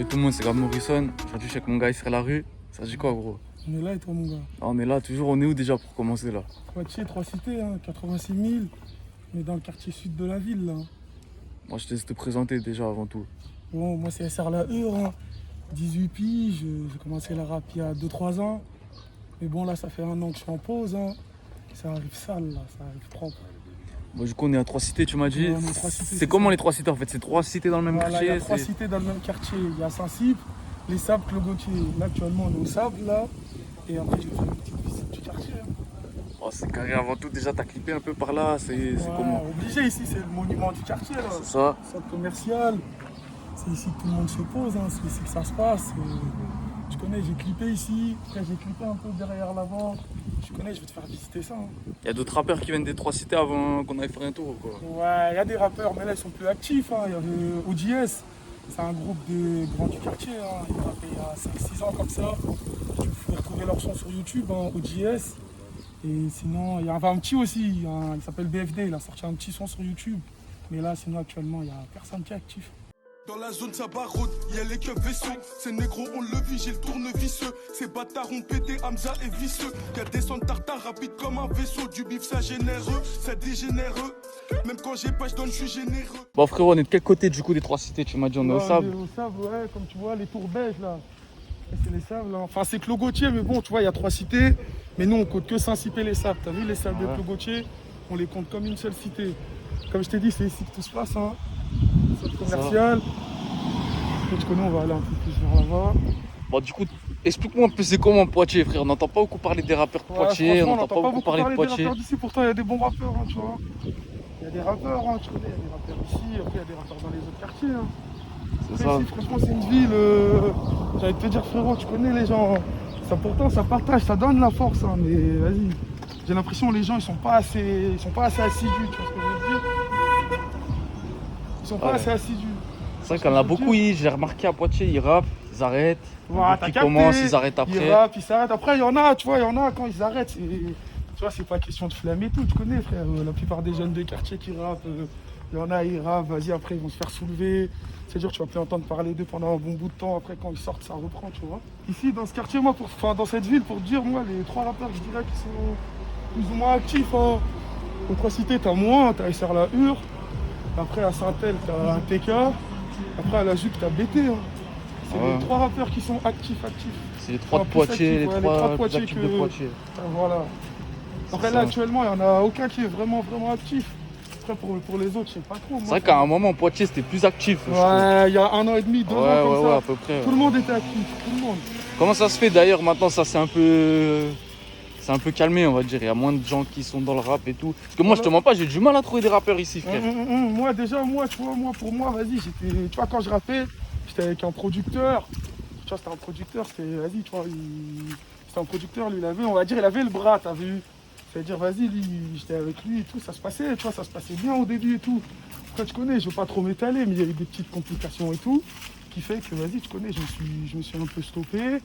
Salut tout le monde, c'est Gab Morrison. Aujourd'hui, je suis avec mon gars, il serait la rue. Ça dit quoi, gros? On est là et toi, mon gars? Ah, on est là, toujours. On est où déjà pour commencer là? Poitiers, 3 cités, 86 000. On est dans le quartier sud de la ville, là. Moi, je te laisse te présenter déjà avant tout. Bon, moi, c'est SR La Hure, 18 piges. J'ai commencé la rap il y a 2-3 ans. Mais bon, là, ça fait 1 an que je suis en pause. Ça arrive sale, là, ça arrive propre. Bon, du coup, on est à 3 cités, tu m'as dit. Ouais, on est à 3 cités, C'est comment les 3 cités en fait? C'est 3 cités dans le même Voilà, il y quartier? a 3 cités dans le même quartier. Il y a Saint-Cyr, les Sables, Clogotier. Là, actuellement, on est au Sable, là. Et après, je vais faire une petite visite du quartier. Oh, c'est carré avant tout. Déjà, t'as clippé un peu par là. C'est comment? Obligé, ici, c'est le monument du quartier, là. C'est ça. Centre commercial. C'est ici que tout le monde se pose, c'est ici que ça se passe. Tu connais, j'ai clippé ici, après j'ai clippé un peu derrière l'avant. Tu connais, je vais te faire visiter ça. Il y a d'autres rappeurs qui viennent des 3 cités avant qu'on aille faire un tour ou quoi? Ouais, il y a des rappeurs, mais là ils sont plus actifs. Il y avait OJS, c'est un groupe de grands du quartier. Ils ont rappé il y a 5-6 ans comme ça. Tu peux retrouver leur son sur YouTube, OJS. Et sinon, il y a un petit aussi, il s'appelle BFD, il a sorti un petit son sur YouTube. Mais là, sinon actuellement, il n'y a personne qui est actif. Dans la zone ça barode, y'a les keufs vaisseaux. Ces négros on le vit, j'ai le tournevis. Ces bâtards ont pété Hamza et visseux. Y'a des sons de tartare rapide comme un vaisseau. Du bif ça généreux, ça dégénéreux. Même quand j'ai pas, je donne, je suis généreux. Bon frérot, on est de quel côté du coup des 3 cités? Tu m'as dit on est au Sable. On est au Sable, ouais, comme tu vois, les tours beiges là. C'est les Sables là. Enfin c'est Clogotier, mais bon, tu vois, il y a 3 cités. Mais nous on compte que Saint-Cyr et les Sables. T'as vu les Sables de Clogotier? On les compte comme une seule cité. Comme je t'ai dit, c'est ici que tout se passe. Centre commercial. Tu connais, on va aller un peu plus vers là-bas. Bon, du coup, explique-moi un peu c'est comment Poitiers, frère. On n'entend pas beaucoup parler des rappeurs de Poitiers, on n'entend pas beaucoup parler de Poitiers. Des rappeurs d'ici, pourtant il y a des bons rappeurs, tu vois. Il y a des rappeurs, tu connais, il y a des rappeurs ici, après il y a des rappeurs dans les autres quartiers. C'est ça. Ici, franchement, c'est une ville, j'allais te dire, frérot, tu connais les gens. Ça pourtant, ça partage, ça donne la force, mais vas-y. J'ai l'impression que les gens, ils sont pas assez assidus, tu vois ce que je veux dire. Ils sont pas assez assidus. C'est vrai qu'il y en a beaucoup, j'ai remarqué à Poitiers, ils rappent, ils arrêtent. Voilà, ils commencent, ils arrêtent après. Ils rappent, ils s'arrêtent. Après, il y en a, tu vois, il y en a quand ils arrêtent. Tu vois, c'est pas question de flamme et tout, tu connais, frère. La plupart des jeunes de quartier qui rappent, il y en a, ils rappent, vas-y, après, ils vont se faire soulever. C'est dur, tu vas plus entendre parler d'eux pendant un bon bout de temps. Après, quand ils sortent, ça reprend, tu vois. Ici, dans ce quartier, moi, dans cette ville, pour te dire, moi, les 3 rappeurs, je dirais, qui sont plus ou moins actifs. Aux 3 cités, t'as moi, t'as SR La Hure. Après, à Saint-El, t'as TK. Après, à la Juc, t'as BT. C'est les 3 rappeurs qui sont actifs. C'est les 3 de Poitiers, les 3 plus actifs de Poitiers. Voilà. Après, là, actuellement, il n'y en a aucun qui est vraiment actif. Après, pour les autres, je sais pas trop. C'est vrai qu'à un moment, Poitiers, c'était plus actif. Ouais, il y a 1 an et demi, 2 ans comme ça. À peu près. Tout le monde était actif, tout le monde. Comment ça se fait d'ailleurs maintenant? Ça, c'est un peu calmé, on va dire. Il y a moins de gens qui sont dans le rap et tout. Parce que moi, je te mens pas, j'ai du mal à trouver des rappeurs ici, frère. Moi, déjà, tu vois, pour moi, vas-y, tu vois, quand je rappais, j'étais avec un producteur. Tu vois, c'était un producteur, vas-y, tu vois, c'était un producteur, lui, on va dire, il avait le bras, t'as vu. C'est-à-dire, vas-y, lui, j'étais avec lui et tout, ça se passait, tu vois, ça se passait bien au début et tout. Après, tu connais, je veux pas trop m'étaler, mais il y a eu des petites complications et tout, qui fait que, vas-y, tu connais, je me suis un peu stoppé.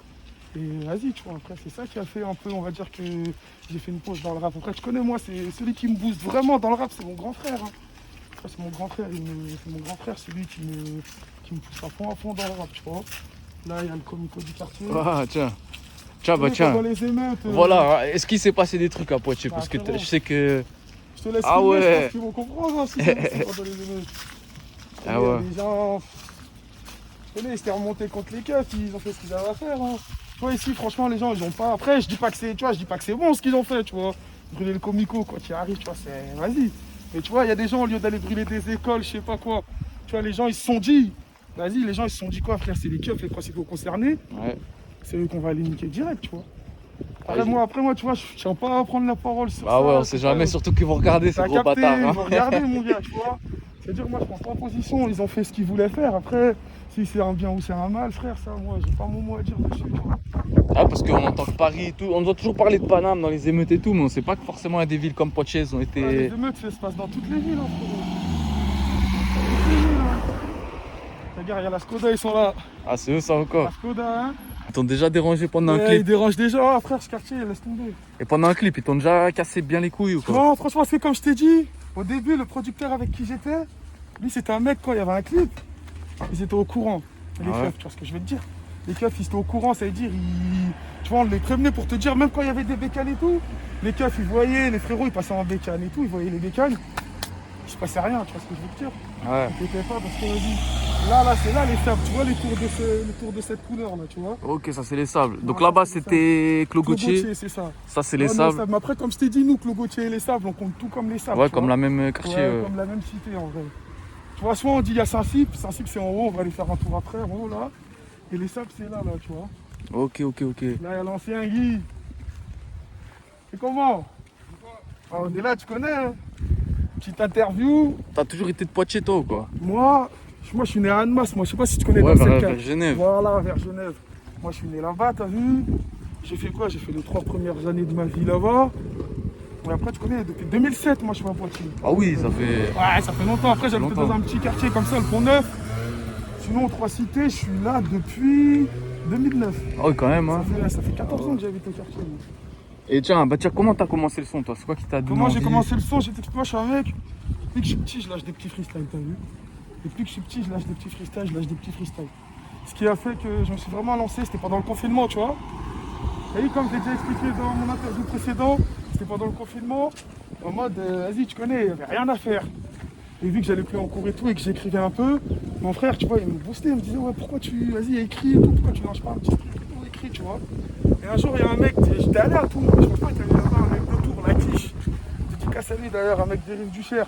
Et vas-y, tu vois, après, c'est ça qui a fait un peu, on va dire, que j'ai fait une pause dans le rap. Après, tu connais, moi, c'est celui qui me booste vraiment dans le rap, c'est mon grand frère. C'est mon grand frère, c'est lui qui me pousse à fond dans le rap, tu vois. Là, il y a le comico du quartier. Ah, tiens, Dans les émeutes, voilà, est-ce qu'il s'est passé des trucs à Poitiers? Parce que je sais que... Je te laisse filmer, je pense qu'ils vont comprendre si c'est dans les émeutes. Ah ouais. Les gens... Tu connais, ils s'étaient remontés contre les keufs, ils ont fait ce qu'ils avaient à faire. Tu vois, ici, franchement, les gens, ils ont pas... Après, je dis pas que c'est bon ce qu'ils ont fait, tu vois. Brûler le comico, quoi, qui arrive, tu vois, c'est... Vas-y. Mais tu vois, il y a des gens, au lieu d'aller brûler des écoles, je sais pas quoi, tu vois, les gens, ils se sont dit... Vas-y, les gens, ils se sont dit quoi, frère? C'est les keufs, les principaux concernés. Ouais. C'est eux qu'on va aller niquer direct, tu vois. Après moi, tu vois, je tiens pas à prendre la parole sur ça. Ah ouais, on sait jamais, surtout qu'ils vont regarder ces gros bâtards. Ils vont regarder, mon gars, tu vois. C'est-à-dire, moi, je prends pas position, ils ont fait ce qu'ils voulaient faire. Après, si c'est un bien ou c'est un mal, frère, ça, moi, j'ai pas mon mot à dire dessus, tu vois. Ah, parce qu'on entend que Paris et tout, on doit toujours parler de Paname dans les émeutes et tout, mais on sait pas que forcément il y a des villes comme Poitiers ont été... Les émeutes, ça se passe dans toutes les villes, frérot. Regarde, il y a la Skoda, ils sont là. Ah, c'est eux ça encore. La Skoda, Ils t'ont déjà dérangé pendant un Ils clip? dérangent déjà, frère, ce quartier, laisse tomber. Et pendant un clip, ils t'ont déjà cassé bien les couilles ou quoi? Non, franchement, c'est comme je t'ai dit. Au début, le producteur avec qui j'étais, lui, c'était un mec, quand il y avait un clip, ils étaient au courant. Les Ah ouais. keufs, tu vois ce que je veux te dire. Les keufs, ils étaient au courant, ça veut dire, tu vois, on les prévenait pour te dire, même quand il y avait des bécanes et tout, les keufs, ils voyaient, les frérots, ils passaient en bécane et tout, ils voyaient les bécanes, il se passait rien, tu vois ce que je veux te dire. Ouais. T'inquiète pas, parce que, vas-y, là, c'est là les sables, tu vois, les tours de cette couleur, là, tu vois. Ok, ça c'est les sables. Donc Ouais, là-bas ça, c'est c'était Clos Clos Gauthier. Gauthier, c'est ça. Ça c'est Ouais, les non, sables. Mais après, comme je t'ai dit, nous, Clos Gauthier et les sables, on compte tout comme les sables. Ouais, tu comme vois. la même quartier. Ouais, comme la même cité, en vrai. Tu vois, soit on dit il y a Saint-Cyp c'est en haut, on va aller faire un tour après, en haut, là. Et les sables, c'est là, tu vois. Ok. Là, il y a l'ancien Guy. C'est comment? Ah, on est là, tu connais, hein. Petite interview. T'as toujours été de Poitiers toi ou quoi? Moi, je suis né à Annemasse, moi, je sais pas si tu connais Ouais, dans vers cette Genève. Voilà, vers Genève. Moi, je suis né là-bas, t'as vu? J'ai fait quoi? J'ai fait les 3 premières années de ma vie là-bas. Et après, tu connais, depuis 2007, moi, je suis à Poitiers. Ah oui, ça fait. Ouais, ça fait longtemps. Après, j'habitais longtemps. dans un petit quartier comme ça, le Pont-Neuf. Sinon, aux 3 cités, je suis là depuis 2009. Ah oui, quand même, hein. Ça fait 14 ans que j'habite au quartier. moi. Et tiens, comment t'as commencé le son toi? C'est quoi qui t'a donné Comment j'ai envie? commencé le son? J'ai t'expliqué, moi, je suis un mec. Depuis que je suis petit, je lâche des petits freestyles, t'as vu? Depuis que je suis petit, je lâche des petits freestyles. Ce qui a fait que je me suis vraiment lancé, c'était pendant le confinement, tu vois. Et comme je l'ai déjà expliqué dans mon interview précédent, c'était pendant le confinement, en mode, vas-y, tu connais, il n'y avait rien à faire. Et vu que j'allais plus en cours et tout, et que j'écrivais un peu, mon frère, tu vois, il me boostait, il me disait, ouais, pourquoi vas-y, écris et tout, pourquoi tu lâches pas un petit truc et tout, écris, tu vois. Et un jour, il y a un mec, j'étais allé à Tours, je pense pas qu'il y avait là-bas un mec de Tours, la quiche. Dédicace à lui d'ailleurs, un mec des rives du Cher.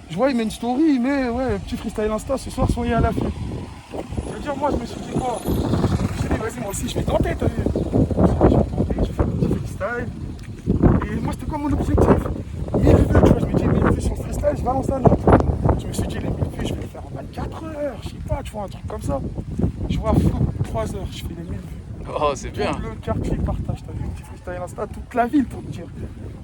Je vois, il met une story, il met, ouais, petit freestyle Insta, ce soir, soyez à l'affût. Je veux dire, moi, je me suis dit quoi? Je me suis dit, vas-y, moi aussi, je vais tenter, t'as vu? Je vais tenter, je vais faire un petit freestyle. Et moi, c'était quoi mon objectif? 1000 vues, tu vois, je me dis 1000 vues sur le freestyle, je balance un autre. Je me suis dit, les 1000 vues, je vais le faire en 24 heures, je sais pas, tu vois, un truc comme ça. Je vois, 3 heures, je fais les 1000 vues. Oh, c'est bien. Tout le quartier partage, t'as vu, petit freestyle Insta, toute la ville pour te dire.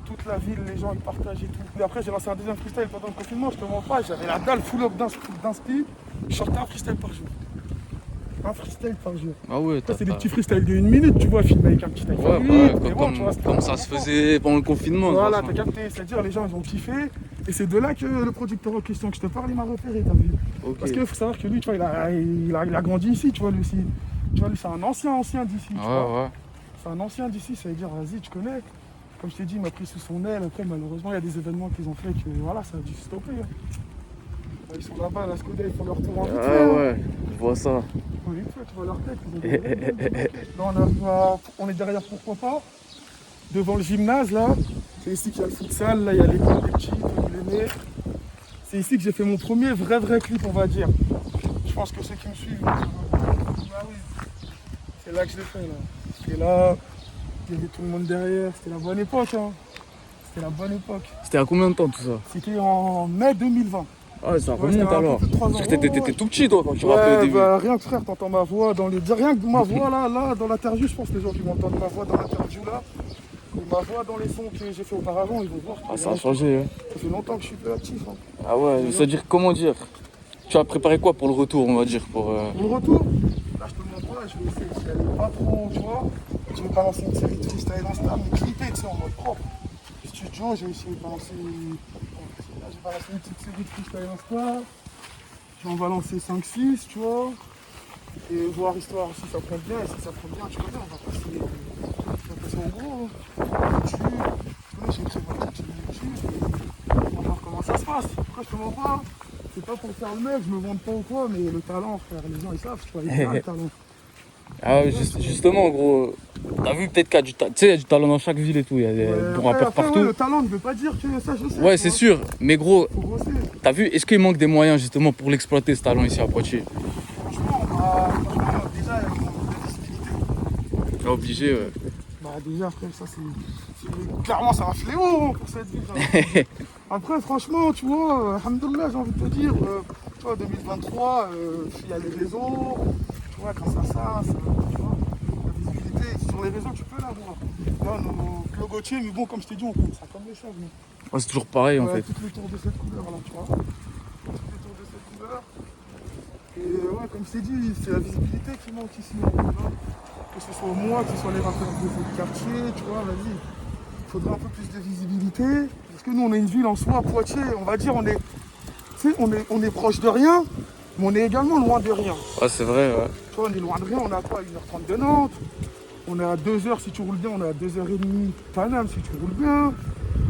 Toute la ville, les gens ils partagent et tout. Et après j'ai lancé un deuxième freestyle pendant le confinement, je te mens pas, j'avais la dalle full up d'inspi, je sortais un freestyle par jour. Un freestyle par jour. Ah ouais, Ça c'est des petits freestyles de 1 minute, tu vois, filmé avec un petit iPhone 8, mais bon, tu vois, c'était comme ça se faisait pendant le confinement. de Voilà, toute t'as façon. capté, c'est-à-dire les gens ils ont kiffé, et c'est de là que le producteur en question que je te parle, il m'a repéré, t'as vu. Ok. Parce qu'il faut savoir que lui, tu vois, il a grandi ici, tu vois, lui aussi. Tu vois, lui c'est un ancien d'ici, tu vois. Ouais. C'est un ancien d'ici, ça veut dire, vas-y, tu connais. Comme je t'ai dit, il m'a pris sous son aile. Après, malheureusement, il y a des événements qu'ils ont fait que voilà, ça a dû stopper. Hein. Ils sont là-bas à la Skoda, ils font leur tour en vite fait. Ah hein. ouais, je vois ça. En vite fait, tu vois leur tête. Ils ont des Là, on est derrière, pourquoi pas. Devant le gymnase, là. C'est ici qu'il y a le futsal, là, il y a l'école des petits, les nés. C'est ici que j'ai fait mon premier vrai clip, on va dire. Je pense que ceux qui me suivent, ah oui. C'est là que je l'ai fait, là. Et là, il y avait tout le monde derrière. C'était la bonne époque, hein. C'était la bonne époque. C'était à combien de temps tout ça? C'était en mai 2020. Ah, ça Ouais, remonte c'était un peu alors. plus de 3 ans. Parce que t'étais Ouais. tout petit toi quand tu rappelais au Ouais, début. bah, rien que frère, t'entends ma voix dans les... Rien que ma voix là, dans l'interview, je pense que les gens qui vont entendre ma voix dans l'interview là, et ma voix dans les sons que j'ai fait auparavant, ils vont voir. Ah, ça a changé. Hein. Ça fait longtemps que je suis plus actif. Hein. Ah ouais, c'est-à-dire, comment dire? Tu as préparé quoi pour le retour, on va dire pour, Pour le retour, là je te montre pas, je vais essayer de aller pas trop, tu vois. Je vais balancer une série de freestyle Insta, mais clipper, tu sais, en mode propre. Studio, je vais essayer de balancer. Là, j'ai balancé une petite série de freestyle Insta. Je vais en balancer 5-6, tu vois. Et voir histoire si ça prend bien, et si ça prend bien, tu connais, on va passer en gros. YouTube, tu connais, j'ai écrit ma petite chaîne YouTube. On va voir comment ça se passe. Après, je te mens pas. C'est pas pour faire le mec, je me vante pas ou quoi, mais le talent, frère, les gens ils savent, tu vois, il y a le talent. Ah ouais, justement, gros, t'as vu peut-être qu'il y a du talent, tu sais, il y a du talent dans chaque ville et tout, il y a des bons rappeurs Après, partout. ouais, le talent ne veut pas dire que ça, je sais. Ouais, tu c'est vois. sûr, mais gros, Faut bosser. t'as vu, est-ce qu'il manque des moyens justement pour l'exploiter ce talent ici à Poitiers? Franchement, déjà, il y a une visibilité. Pas obligé, ouais. Bah, déjà, frère, ça, clairement, c'est un fléau pour cette ville. Après, franchement, tu vois, alhamdoulilah, j'ai envie de te dire, tu vois, 2023, il y a les réseaux, tu vois, grâce à ça, tu vois, la visibilité, sur les réseaux, tu peux l'avoir. Là, nos Clos Gauthier, mais bon, comme je t'ai dit, on compte ça comme les choses. Mais... Ouais, c'est toujours pareil en Ouais, fait. tout le tour de cette couleur-là, tu vois. Tout le tour de cette couleur. Et ouais, comme je t'ai dit, c'est la visibilité qui manque ici, tu vois. Que ce soit moi, que ce soit les rappeurs de ce quartier, tu vois, vas-y. Il faudrait un peu plus de visibilité. Parce que nous, on est une ville en soi, Poitiers, on va dire, on est proche de rien, Mais on est également loin de rien. Ouais, c'est vrai, ouais. Tu vois, on est loin de rien, on est à quoi, 1h30 de Nantes. On est à 2h si tu roules bien, on est à 2h30 de Paname si tu roules bien.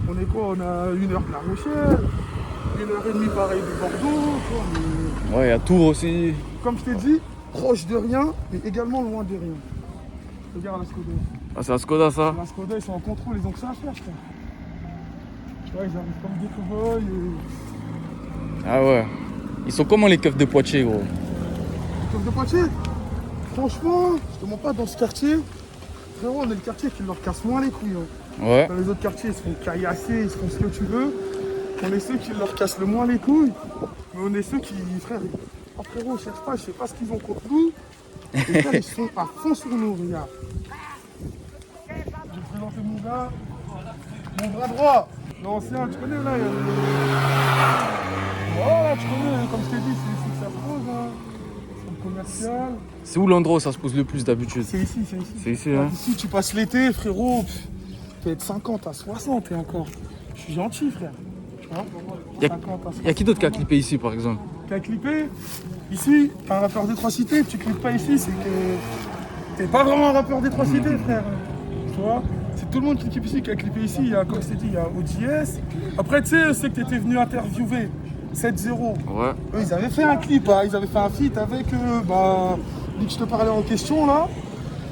On est quoi? On a 1h de La Rochelle, 1h30 pareil de Bordeaux. Tu vois, Ouais, il y a Tours aussi. comme je t'ai dit, proche de rien, mais également loin de rien. Regarde la Skoda. Ah, c'est la Skoda, ça? La Skoda, ils sont en contrôle, ils ont que ça à faire, frère. Tu vois, ils arrivent comme des cow-boys. Ah ouais. Ils sont comment les keufs de Poitiers, gros? Comme de Poitiers. Franchement, je te mens pas, dans ce quartier, frérot, on est le quartier qui leur casse moins les couilles. Hein. Ouais. Dans les autres quartiers, ils se font caillasser, ils se font ce que tu veux. On est ceux qui leur cassent le moins les couilles. Mais on est ceux qui, frère, oh, frérot, cherche pas, je sais pas ce qu'ils ont contre nous. Les gars, ils sont à fond sur nous, regarde. Je vais te présenter mon gars, mon bras droit. L'ancien, tu connais là. Voilà, tu connais, comme je t'ai dit, c'est ici que ça se pose. Hein. C'est le commercial. C'est où l'endroit où ça se pose le plus d'habitude? C'est ici, c'est ici. C'est ici, hein? Ici, tu passes l'été, frérot. Tu peux être 50 à 60 et encore. Je suis gentil, frère. Tu vois, Y a- 50 à 60. Y a qui d'autre qui a clippé ici, par exemple? Qui a clippé ici, t'as un rappeur des trois cités, tu clippes pas ici, c'est que t'es pas vraiment un rappeur des trois cités, frère. Tu vois, c'est tout le monde qui clippe ici, qui a clippé ici. Il y a, comme je t'ai dit, il y a ODS. Après, tu sais, je sais que t'étais venu interviewer 7-0. Ouais. Eux, ils avaient fait un clip, hein. Ils avaient fait un feat avec lui que je te parlais en question là.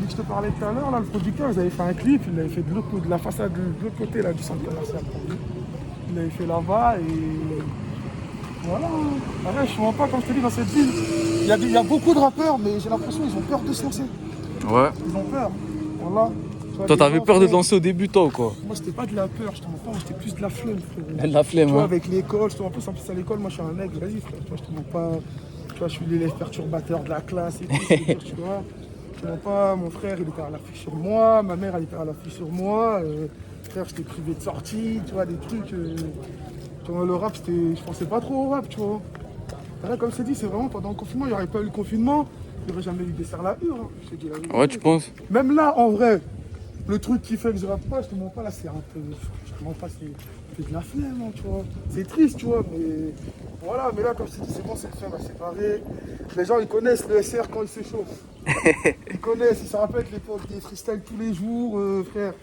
Lui que je te parlais tout à l'heure, là, le producteur, ils avaient fait un clip, ils l'avaient fait de l'autre côté, de la façade de l'autre côté là, du centre commercial. Ils l'avaient fait là-bas et. Voilà. Arrête, je ne vois pas, comme je te dis, dans cette ville, il y a beaucoup de rappeurs, mais j'ai l'impression qu'ils ont peur de se lancer. Ouais. Ils ont peur. Voilà. Tu vois, Toi, les t'avais gens, peur de te frère, lancer au début, toi, ou quoi? moi, c'était pas de la peur, je te mens pas, moi, c'était plus de la flemme, frérot. La flemme, Tu vois, hein? avec l'école, je te mens pas, en plus à l'école, moi, je suis un mec, vas-y, frère, tu vois, je te mens pas. Tu vois, je suis l'élève perturbateur de la classe et tout, c'est-à-dire, tu vois. Je te mens pas, mon frère, il était à l'affût sur moi, ma mère, elle était à l'affût sur moi. Frère, j'étais privé de sortie, tu vois, des trucs. Tu vois, le rap, je pensais pas trop au rap, tu vois. Là, comme je t'ai dit, c'est vraiment pendant le confinement, il n'y aurait pas eu le confinement, il n'y aurait jamais eu des serres la hure. Hein. Je te dis la vérité. Ouais, tu penses? Même là, en vrai, le truc qui fait que je rappe pas, je te mens pas, là, c'est un peu. Je te mens pas, c'est de la flemme, hein, tu vois. C'est triste, tu vois, mais. Voilà, mais là, comme je t'ai dit, c'est bon, c'est le flemme à séparer. Les gens, ils connaissent le SR quand ils s'échauffent. Ils connaissent, ils se rappellent l'époque des freestyles tous les jours, frère.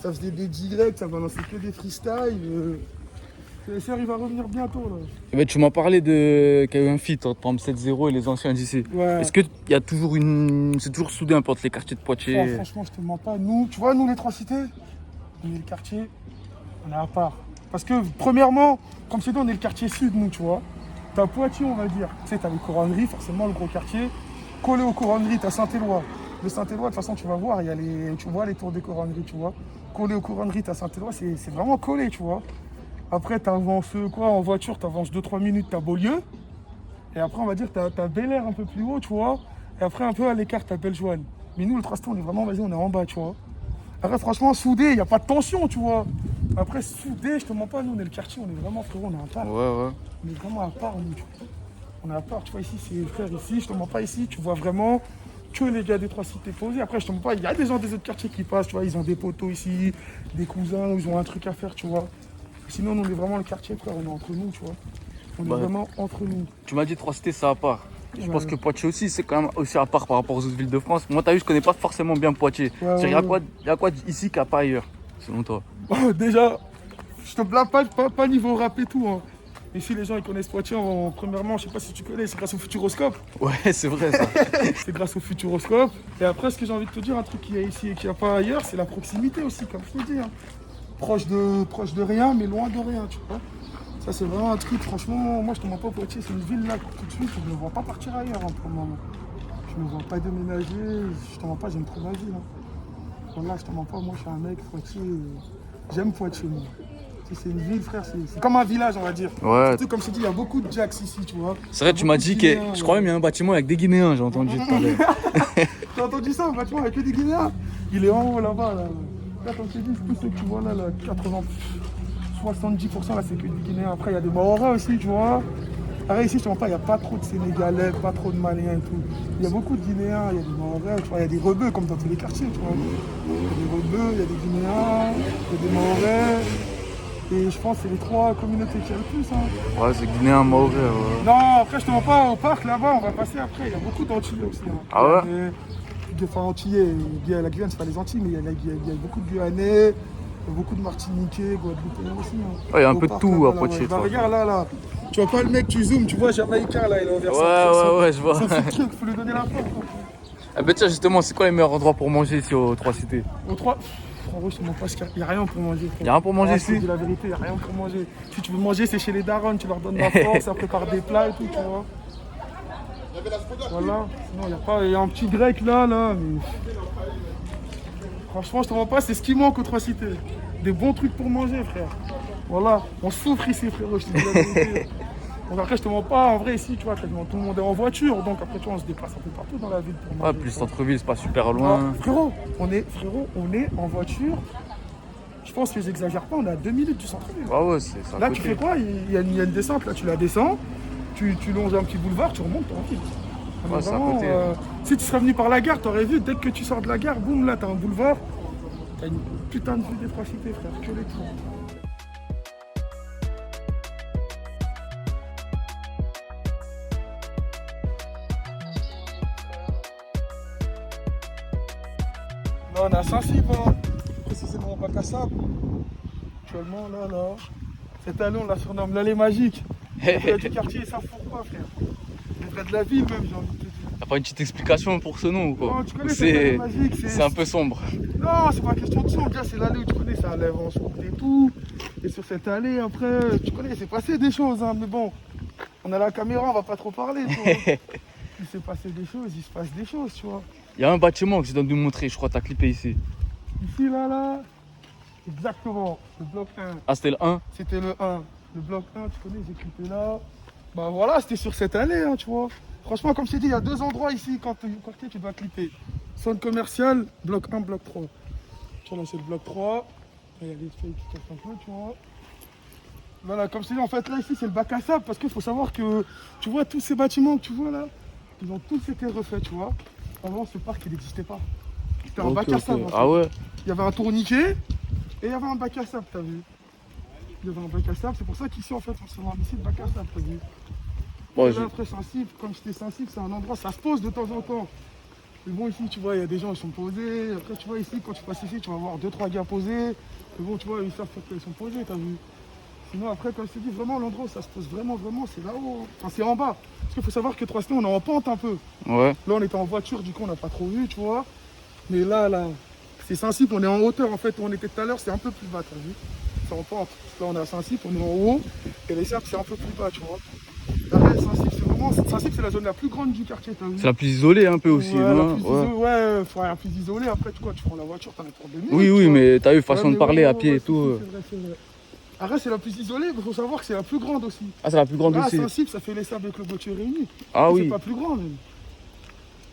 Ça faisait des directs, ça balançait que des freestyles. Le SR, il va revenir bientôt, là. Eh ben, tu m'as parlé qu'il y a eu un feat entre par exemple 7-0 et les anciens d'ici. Ouais. Est-ce qu'il y a toujours c'est toujours soudé un peu entre les quartiers de Poitiers? Franchement, je te mens pas. Nous, tu vois, nous, les trois cités, on est le quartier, on est à part. Parce que, premièrement, comme c'est dit, on est le quartier sud, nous, tu vois. T'as Poitiers, on va dire. Tu sais, t'as les couronneries, forcément, le gros quartier. Collé aux couronneries, t'as Saint-Éloi. Le Saint-Éloi, de toute façon, tu vas voir, tu vois les tours des couronneries, tu vois. Collé aux couronneries, t'as Saint-Éloi, c'est vraiment collé, tu vois. Après, t'avances quoi en voiture, t'avances 2-3 minutes, t'as Beaulieu. Et après, on va dire, t'as Bel Air un peu plus haut, tu vois. Et après, un peu à l'écart, t'as Bellejoine. Mais nous, le Traston, on est vraiment, vas-y, on est en bas, tu vois. Après, franchement, soudé, il n'y a pas de tension, tu vois. Après, soudé, je te mens pas, nous, on est le quartier, on est vraiment, frérot, on est à part. Ouais, ouais. On est vraiment à part, nous, tu vois. On est à part, tu vois, ici, c'est frère, ici, je te mens pas, ici, tu vois vraiment que les gars des trois cités posés. Après, je te mens pas, il y a des gens des autres quartiers qui passent, tu vois, ils ont des poteaux ici, des cousins, ils ont un truc à faire, tu vois. Sinon, nous, on est vraiment le quartier, frère, on est entre nous, tu vois. On est vraiment entre nous. Tu m'as dit trois cités, c'est à part. Je Ouais. pense que Poitiers aussi, c'est quand même aussi à part par rapport aux autres villes de France. Moi, t'as vu, je connais pas forcément bien Poitiers. Ouais, Il y a ouais. quoi ici qu'il n'y a pas ailleurs, selon toi? Déjà, je te blâme pas niveau rap et tout. Hein. Ici, les gens, ils connaissent Poitiers, premièrement, je sais pas si tu connais, c'est grâce au Futuroscope. Ouais, c'est vrai ça. C'est grâce au Futuroscope. Et après, ce que j'ai envie de te dire, un truc qu'il y a ici et qu'il n'y a pas ailleurs, c'est la proximité aussi, comme je te dis. Hein. Proche de rien, mais loin de rien, tu vois. Ça, c'est vraiment un truc, franchement, moi, je te mens pas, Poitiers, c'est une ville là, tout de suite, je ne me vois pas partir ailleurs, hein, pour le moment. Je ne me vois pas déménager, je te mens pas, j'aime trop ma ville. Hein. Voilà, je te mens pas, moi, je suis un mec, Poitiers, j'aime Poitiers, moi. C'est une ville, frère, c'est comme un village, on va dire. Ouais. Surtout, comme je te dis, il y a beaucoup de Jacks ici, tu vois. C'est vrai, tu m'as dit que. Je crois même qu'il y a un bâtiment avec des Guinéens, j'ai entendu tout à l'heure. T'as entendu ça, un bâtiment avec que des Guinéens? Il est en haut là-bas, là. Là, comme je te dis, tous ceux que tu vois là, 70% là, c'est que des Guinéens. Après, il y a des Mahorais aussi, tu vois. Après, ici, je te mens pas, il n'y a pas trop de Sénégalais, pas trop de Maliens et tout. Il y a beaucoup de Guinéens, il y a des Mahorais, tu vois. Il y a des rebeux comme dans tous les quartiers, tu vois. Il y a des rebeux, il y a des Guinéens, il y a des Mahorais. Et je pense que c'est les 3 communautés qu'il y a le plus. Hein. Ouais, c'est guinéen, maoré. Ouais. Non, après je te mens pas, au parc là-bas, on va passer après. Il y a beaucoup d'Antillais aussi. Hein. Ah ouais? Enfin, Antillais, la Guyane, c'est pas les Antilles, mais il y a beaucoup de Guyanais, beaucoup de Martiniquais, Guadeloupéens aussi. Hein. Ouais, il y a un Au peu de parc, tout là-bas, à Poitiers. ouais. Bah, Toi. regarde là. Tu vois pas le mec, tu zoomes, tu vois Jamaïcain là, il est envers Ouais, je vois. son petit truc, faut lui donner la force. Ah bah tiens, justement, c'est quoi les meilleurs endroits pour manger ici aux 3 cités? Au 3, frérot, je te mens pas, il n'y a rien pour manger. Il y a rien pour manger Je te ici? dis la vérité, il n'y a rien pour manger. Si tu veux manger, c'est chez les darons, tu leur donnes la force, ça prépare des plats et tout, tu vois. Voilà, sinon il n'y a pas, il y a un petit grec là, mais... Franchement, je te mens pas, c'est ce qui manque aux 3 cités. Des bons trucs pour manger, frère. Voilà, on souffre ici, frérot, je te dis la vérité. Donc après, je te mens pas, en vrai, ici, tu vois, quasiment tout le monde est en voiture, donc après, tu vois, on se déplace un peu partout dans la ville pour manger. Ouais, plus centre-ville, c'est pas super loin. Ah, frérot, on est en voiture. Je pense qu'ils exagèrent pas, on est à 2 minutes du centre-ville. Ouais, c'est à Là, côté. tu fais quoi? Il y a une descente, là, tu la descends, tu longes un petit boulevard, tu remontes tranquille. On est Ouais, c'est à vraiment, côté. si tu serais venu par la gare, t'aurais vu, dès que tu sors de la gare, boum, là, t'as un boulevard. T'as une putain de vue des 3 cités, frère, que les tours. Là, on est à Saint-Cyr, hein. Précisément au bac à sable. Actuellement, là. Cette allée, on la surnomme l'allée magique. Les vrais du quartier, ils savent pourquoi, frère. Les vrais de la ville, même, j'ai envie de te dire. T'as pas une petite explication pour ce nom ou quoi? Non, tu connais cette allée magique, C'est un peu sombre. Non, c'est pas question de son, déjà, c'est l'allée où tu connais, ça lève en soupe et tout. Et sur cette allée, après, tu connais, c'est passé des choses, hein, mais bon, on a la caméra, on va pas trop parler, tu vois. Il s'est passé des choses, il se passe des choses, tu vois. Il y a un bâtiment que je dois nous montrer, je crois que t'as clippé ici. Ici, là, exactement, le bloc 1. Ah, c'était le 1? C'était le 1. Le bloc 1, tu connais, j'ai clippé là. Bah voilà, c'était sur cette allée, hein, tu vois. Franchement, comme je t'ai dit, il y a 2 endroits ici quand tu dois clipper. Zone commerciale, bloc 1, bloc 3. Tu vois, là, c'est le bloc 3. Il y a des feuilles qui cassent un peu, tu vois. Voilà, comme je t'ai dit, en fait, là, ici, c'est le bac à sable parce qu'il faut savoir que, tu vois, tous ces bâtiments que tu vois là, ils ont tous été refaits, tu vois. Avant, ce parc, il n'existait pas. C'était un bac à sable. En fait. Ah ouais? Il y avait un tourniquet et il y avait un bac à sable, t'as vu. Il y avait un bac à sable, c'est pour ça qu'ici, en fait, on se rend ici le bac à sable, t'as vu. Bon, Là, après, Saint-Cyr, comme j'étais Saint-Cyr, c'est un endroit, ça se pose de temps en temps. Mais bon, ici, tu vois, il y a des gens, ils sont posés. Après, tu vois, ici, quand tu passes ici, tu vas voir 2-3 gars posés. Mais bon, tu vois, ils savent pourquoi ils sont posés, t'as vu. Sinon, après, comme je te dis, vraiment, l'endroit où ça se pose vraiment, c'est là-haut. Enfin, c'est en bas. Parce qu'il faut savoir que 3 on est en pente un peu. Ouais. Là, on était en voiture, du coup, on n'a pas trop vu, tu vois. Mais là, c'est Saint-Cyr, on est en hauteur, en fait. Où on était tout à l'heure, c'est un peu plus bas, t'as vu. C'est en pente. Là, on est à Saint-Cyr, on est en haut. Et les cercles, c'est un peu plus bas, tu vois. Là, Saint-Cyr, c'est vraiment... Saint-Cyr, c'est la zone la plus grande du quartier, t'as vu. C'est la plus isolée un peu aussi, ouais, non? La plus isolée. Après, tu vois, tu prends la voiture, t'en as pour 2 minutes. Oui, mais t'as eu façon Ouais, de parler à pied et ouais, tout. c'est vrai. Arrête, c'est la plus isolée, mais il faut savoir que c'est la plus grande aussi. Ah, c'est la plus grande Là, aussi? Saint-Cyr, ça fait les sables avec le Gauthier réunis. Ah C'est oui. pas plus grand, même.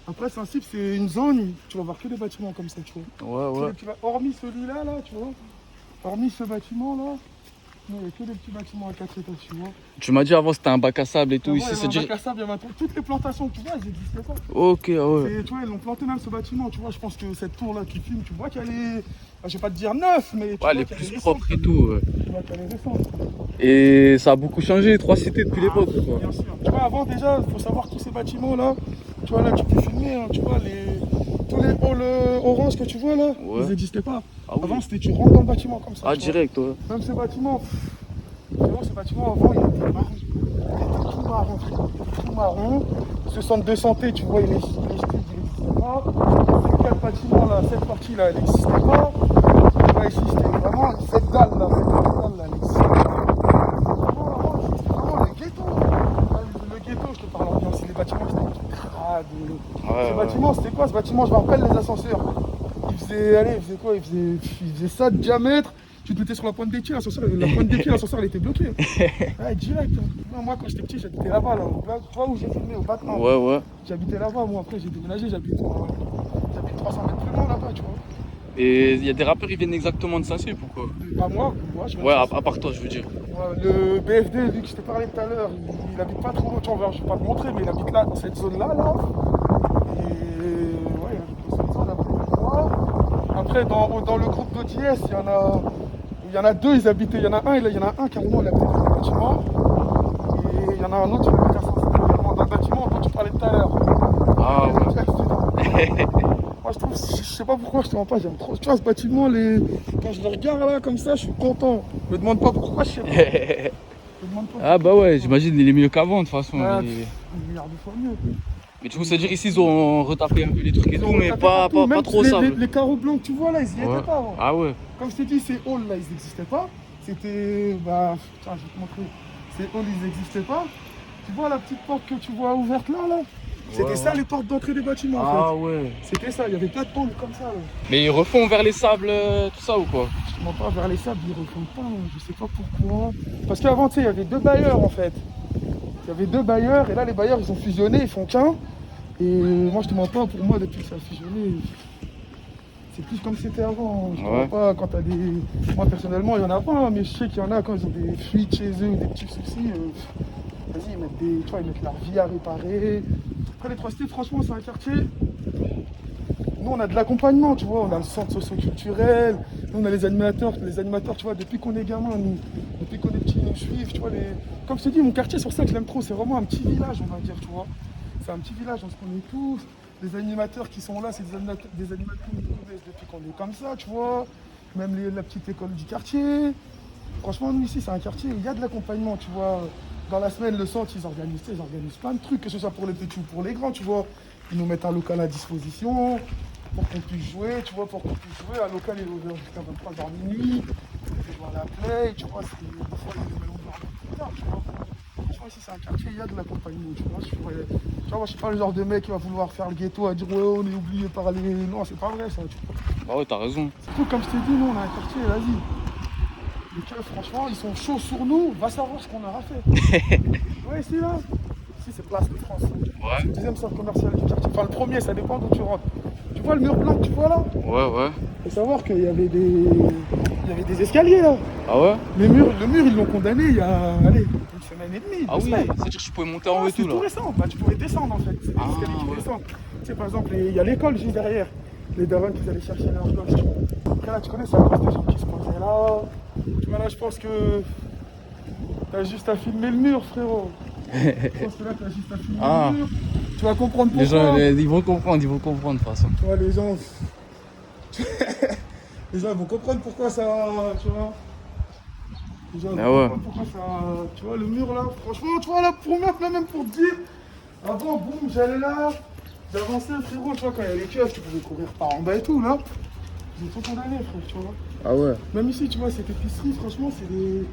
Après, Saint-Cyr, c'est une zone, tu vas voir que des bâtiments comme ça, tu vois. Ouais. Hormis celui-là, là, tu vois. Hormis ce bâtiment-là, non, il n'y a que des petits bâtiments à 4 étages, tu vois. Tu m'as dit avant c'était un bac à sable et tout. Ouais, Ici, il y c'est avait un direct. bac à sable, il y avait toutes les plantations que tu vois, elles n'existaient pas. Ok, ah ouais. Et tu vois, ils l'ont planté même ce bâtiment, tu vois. Je pense que cette tour-là qui filme, tu vois qu'elle est. Je vais pas te dire neuf, mais. Tu Ouais, vois elle est qu'elle plus récente, propre et tout. Ouais. Tu vois qu'elle est récente. Et ça a beaucoup changé, les 3 cités depuis l'époque, quoi. Bien sûr. Tu vois, avant déjà, il faut savoir tous ces bâtiments-là. Tu vois, là, tu peux filmer, hein, tu vois, tous les halls orange que tu vois là, Ouais. ils n'existaient pas. Ah oui. Avant, c'était tu rentres dans le bâtiment comme ça. Ah, tu vois. direct, ouais. Même ces bâtiments, ces bâtiments avant, il était marron. Il était tout marron, frère. Il était tout marron. Ce centre de santé, tu vois, il n'existait pas. Cette bâtiment là, cette partie là, elle n'existait pas. Là, ici, c'était vraiment cette dalle là, elle n'existait pas. Vraiment, le ghetto. Le ghetto, je te parle en bien aussi, les bâtiments, c'était crade. Ce bâtiment, c'était quoi ce bâtiment? Je me rappelle les ascenseurs. Il faisait quoi? Il faisait ça de diamètre. Tu te mettais sur la pointe des pieds, l'ascenseur elle était bloquée. Ouais, direct. Moi quand j'étais petit, j'habitais là-bas, là. Tu vois où j'ai filmé, au Batman. Ouais. J'habitais là-bas, moi après j'ai déménagé, j'habite 300 mètres plus loin là-bas, tu vois. Et il y a des rappeurs, ils viennent exactement de Saint-Cyr, pourquoi? Pas moi, je Ouais, à part toi, je veux dire. Ouais, le BFD, lui que je t'ai parlé tout à l'heure, il habite pas trop loin, je vais pas te montrer, mais il habite là, dans cette zone-là, là. Et ouais, il habite dans cette zone après moi. Après, dans le groupe d'OTS, il y en a Il y en a deux, ils habitaient. Il y en a un carrément, il habitait dans le bâtiment. Et il y en a un autre, il habitait dans le bâtiment dont tu parlais tout à l'heure. Ah ouais. Moi, je trouve, je sais pas pourquoi, je te mens pas, j'aime trop. Tu vois, ce bâtiment, quand je le regarde là, comme ça, je suis content. Me demande pas pourquoi, je sais pas. Me demande pas Ah bah ouais, j'imagine il est mieux qu'avant de toute façon. Ah, il est- une milliard de fois mieux. Mais du coup, c'est-à-dire ici ils ont retapé un peu les trucs et tout, mais pas Même trop les, sable. les carreaux blancs que tu vois là, ils y Ouais. étaient pas avant. Ah ouais. Comme je t'ai dit, ces halls là, ils n'existaient pas. C'était. Bah. Tiens, je vais te montrer. Ces halls, ils n'existaient pas. Tu vois la petite porte que tu vois ouverte là c'était Ouais, ça ouais. les portes d'entrée des bâtiments en Ah fait. ouais. C'était ça, il y avait pas de halls comme ça là. Mais ils refont vers les sables, tout ça ou quoi? Je ne mens pas vers les sables, ils refont pas, je sais pas pourquoi. Parce qu'avant, tu sais, il y avait deux bailleurs en fait. Il y avait deux bailleurs et là les bailleurs ils ont fusionné, ils font qu'un. Et moi je te mens pas, pour moi depuis que ça a fusionné, c'est plus comme c'était avant. Je te mens pas quand t'as des. Moi personnellement il y en a pas, hein, mais je sais qu'il y en a quand ils ont des fuites chez eux ou des petits soucis. Vas-y, ils mettent tu vois, ils mettent leur vie à réparer. Après les 3 cités, franchement c'est un quartier. Nous on a de l'accompagnement, tu vois, on a le centre socio-culturel, nous on a les animateurs, tu vois, depuis qu'on est gamin, nous, depuis qu'on est petits, ils nous suivent, tu vois, comme je te dis, mon quartier, sur ça que je l'aime trop, c'est vraiment un petit village, on va dire, tu vois. C'est un petit village, on se connaît tous, les animateurs qui sont là, c'est des animateurs qui nous connaissent depuis qu'on est comme ça, tu vois, même la petite école du quartier. Franchement, nous ici, c'est un quartier où il y a de l'accompagnement, tu vois. Dans la semaine, le centre, ils organisent plein de trucs, que ce soit pour les petits ou pour les grands, tu vois. Ils nous mettent un local à disposition pour qu'on puisse jouer, tu vois, Un local, il est ouvert jusqu'à 23h minuit. On peut jouer à la play, tu vois. Des fois, il est même ouvert un peu plus tard, tu vois. Franchement, ici, c'est un quartier, il y a de l'accompagnement, tu vois. Tu vois, moi, je suis pas le genre de mec qui va vouloir faire le ghetto à dire, ouais, on est oublié par les. Non, c'est pas vrai, ça, tu vois. Bah ouais, t'as raison. Surtout, comme je t'ai dit, nous, on a un quartier, vas-y. Les keufs, franchement, ils sont chauds sur nous, va savoir ce qu'on aura fait. Ouais, ici, là. Ici, c'est Place de France. Ouais. C'est le deuxième centre commercial du quartier. Enfin, le premier, ça dépend d'où tu rentres. Tu vois le mur blanc que tu vois là? Ouais. Faut savoir qu'il y avait des escaliers là. Ah ouais? Le mur, ils l'ont condamné il y a, allez, une semaine et demie. Ah oui, c'est-à-dire que je pouvais monter en haut et C'est tout tout là. récent. Bah, tu pouvais descendre en fait. C'est des escaliers qui descendent. Tu sais, par exemple, il y a l'école juste derrière. Les darons qui allaient chercher leurs gosses. Après là, tu connais, c'est à cause des gens qui se posaient là. Tu vois, là, je pense que t'as juste à filmer le mur, frérot. Je pense que là, t'as juste à filmer le mur. Tu vas comprendre pourquoi. Les gens, ils vont comprendre de toute façon. Tu vois, les gens. Les gens ils vont comprendre pourquoi ça. Tu vois. Les gens ils vont comprendre pourquoi ça. Tu vois, le mur là, franchement, tu vois, là, pour moi, même pour te dire. Avant, boum, j'allais là. J'avançais, frérot, tu vois, quand il y a les keufs, tu pouvais courir par en bas et tout, là. Ils ont tout condamné, frère, tu vois. Ah ouais? Même ici, tu vois, cette épicerie, franchement, c'est des.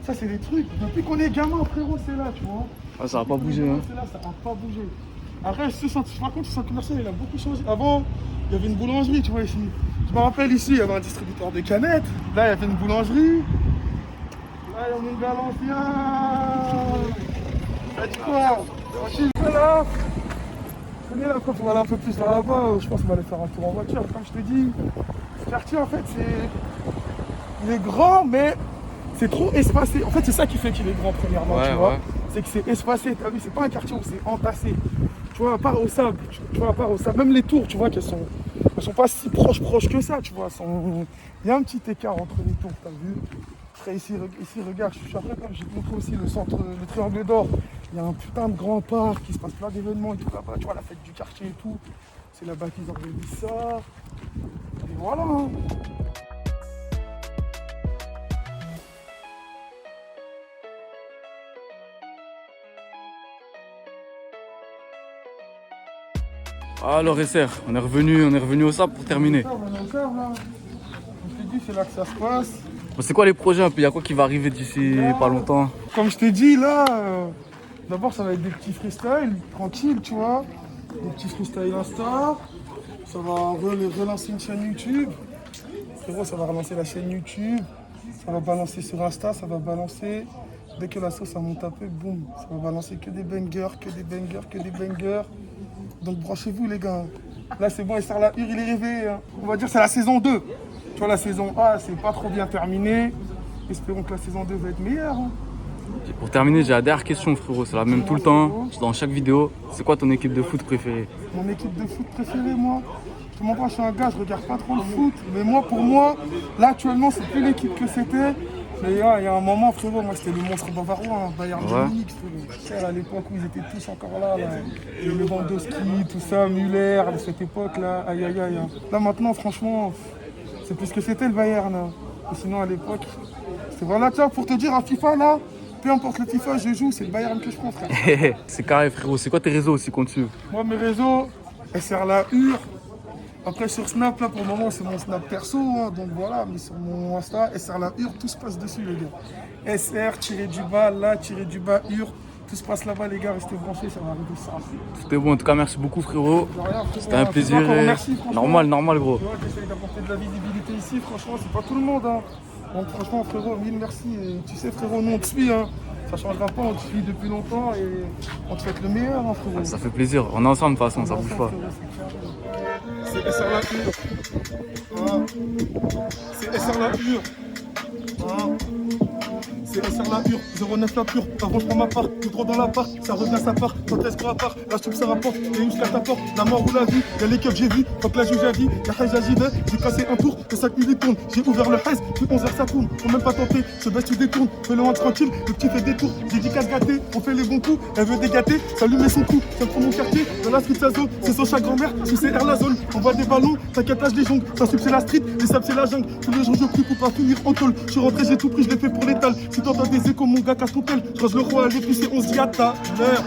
Ça, c'est des trucs. Depuis qu'on est gamin, frérot, c'est là, tu vois. Ah, ça va pas bouger, hein. C'est là, ça va pas bouger. Après, par contre, ce centre commercial, il a beaucoup changé. Avant, il y avait une boulangerie, tu vois, ici. Je me rappelle ici, il y avait un distributeur de canettes. Là, il y avait une boulangerie. Là, il y a une Valencia. Ça dit quoi? Tranquille, là. Là, après, pour aller un peu plus vers là-bas, je pense qu'on va aller faire un tour en voiture. Comme je te dis, ce quartier, en fait, il est grand, mais c'est trop espacé. En fait, c'est ça qui fait qu'il est grand, premièrement, tu vois. C'est que c'est espacé, t'as vu, c'est pas un quartier où c'est entassé. Tu vois, à part au sable, même les tours, tu vois, elles sont pas si proches que ça, tu vois. Il y a un petit écart entre les tours, t'as vu. Après, ici, regarde, je suis après, comme j'ai montré aussi le centre, le Triangle d'Or. Il y a un putain de grand parc, il se passe plein d'événements et tout là-bas, tu vois, la fête du quartier et tout. C'est là-bas qu'ils organisent ça. Et voilà. Hein. Alors SR, on est revenu au sable pour terminer. On est au sable, là. Je t'ai dit, c'est là que ça se passe. Bon, c'est quoi les projets un peu? Il y a quoi qui va arriver d'ici pas longtemps? Comme je t'ai dit, là, d'abord ça va être des petits freestyles, tranquilles, tu vois. Des petits freestyles Insta. Ça va relancer une chaîne YouTube. Frérot, ça va relancer la chaîne YouTube. Ça va balancer sur Insta, ça va balancer. Dès que la sauce a monte un peu, boum. Ça va balancer que des bangers. Donc branchez-vous les gars. Là c'est bon, SR la Hure, il est arrivé. Hein. On va dire c'est la saison 2. Tu vois, la saison A, c'est pas trop bien terminé. Espérons que la saison 2 va être meilleure. Hein. Pour terminer, j'ai la dernière question frérot, c'est la même tout le temps, dans chaque vidéo. C'est quoi ton équipe de foot préférée? Mon équipe de foot préférée, moi, Je te mens pas, je suis un gars, je regarde pas trop le foot. Mais moi, pour moi, là actuellement, c'est plus l'équipe que c'était. Mais là, il y a un moment, frérot, moi c'était le monstre bavarois, hein, Bayern Ouais. Munich, frérot. À l'époque où ils étaient tous encore là. Et Lewandowski, tout ça, Müller, de cette époque-là, aïe aïe aïe. Hein. Là maintenant, franchement, c'est plus ce que c'était le Bayern. Hein. Et sinon, à l'époque, c'est voilà, tiens, pour te dire, à FIFA, là, peu importe le FIFA, je joue, c'est le Bayern que je prends, frère. C'est carré, frérot. C'est quoi tes réseaux aussi qu'on te suive? Moi, mes réseaux, SR la Hure. Après, sur Snap, là, pour le moment, c'est mon Snap perso. Hein, donc voilà, mais sur mon Insta, SR la Hure, tout se passe dessus, les gars. SR-du-bas, là, -du-bas, Hure. Tout se passe là-bas, les gars. Restez branchés, ça va arriver ça. C'était bon. En tout cas, merci beaucoup, frérot. De rien, frérot, C'était un hein. plaisir. C'est toi qu'on et- remercie, franchement. Normal, gros. Tu vois, j'essaye d'apporter de la visibilité ici, franchement, c'est pas tout le monde. Hein. Donc franchement, frérot, mille merci. Et tu sais, frérot, nous, on te suit. Hein. Ça changera pas, on te suit depuis longtemps et on te souhaite le meilleur, hein, frérot. Ça fait plaisir. On est ensemble, de toute façon, ça bouge pas. C'est SR la Hure. Hein. C'est SR la Hure. Hein. C'est SR la Hure, 09 la pure, avant je prends ma part, tout droit dans la part, ça revient à sa part, quand est-ce qu'on à part, la soupe ça rapporte, et jusqu'à ta porte, la mort ou la vie, y'a les keufs j'ai vu, faut que la juge a dit, la hajj j'y vais, j'ai cassé un tour, que 5 minutes tourne, j'ai ouvert le hajj, puis 11h ça tourne, faut même pas tenter, ce bête tu détournes, fais le hand tranquille, le petit fait des tours, j'ai dit qu'à se gâter, on fait les bons coups, elle veut dégâter, ça lui met son coup, ça prend mon quartier, dans la street sa zone, c'est son chat grand-mère, sous c'est air la zone, on voit des ballons, t'inquiète lâche les jongles, ça soupe c'est la street, les sables c'est la jungle, tous les jours je prie pour pas finir en tôle, je suis rentré, j'ai tout pris, je l'ai fait pour l'étal, si t'entends des échos, mon gars casse ton tel, je rose le roi à l'épice et on se dit à ta l'heure.